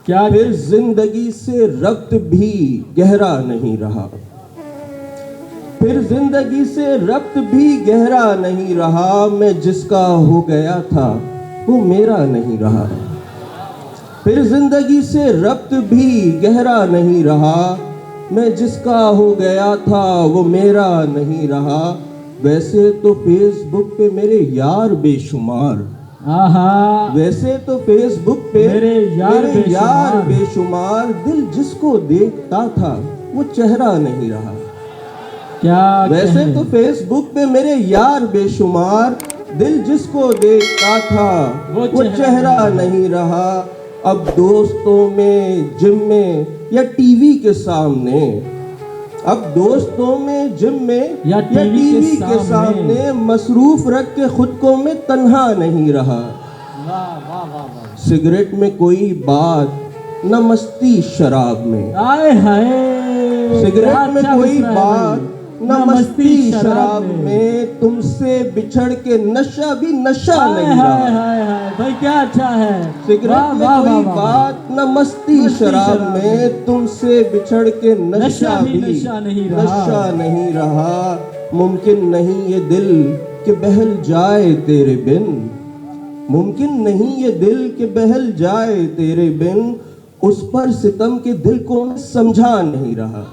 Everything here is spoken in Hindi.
क्या? फिर जिंदगी से रब्त भी गहरा नहीं रहा, फिर जिंदगी से रब्त भी गहरा नहीं रहा। मैं जिसका हो गया था वो मेरा नहीं रहा, फिर जिंदगी से रब्त भी गहरा नहीं रहा। मैं जिसका हो गया था वो मेरा नहीं रहा। वैसे तो फेसबुक पे मेरे यार बेशुमार, आहा, वैसे तो फेसबुक पे मेरे यार बेशुमार। दिल जिसको देखता था वो चेहरा नहीं रहा। क्या वैसे कहें? तो फेसबुक पे मेरे यार बेशुमार, दिल जिसको देखता था वो वो चेहरा नहीं रहा। अब दोस्तों में, जिम में या टीवी के सामने, अब दोस्तों में, जिम में या टीवी के सामने मसरूफ रख के खुद को मैं तन्हा नहीं रहा। वाह वाह वाह वाह। सिगरेट में कोई बात न मस्ती शराब में, आए हाय, सिगरेट में अच्छा कोई गुजरा है बात भाई। न मस्ती शराब में। तुमसे बिछड़ के नशा भी नशा हाय नहीं हाय रहा। हाय हाय भाई, क्या अच्छा है। सिगरेट वाह, में वाह, कोई वाह, वाह, बात न मस्ती शराब में। तुमसे बिछड़ के नशा भी नशा नहीं रहा। नशा नहीं रहा। मुमकिन नहीं ये दिल कि बहल जाए तेरे बिन, मुमकिन नहीं ये दिल कि बहल जाए तेरे बिन। उस पर सितम के दिल को मैं समझा नहीं रहा।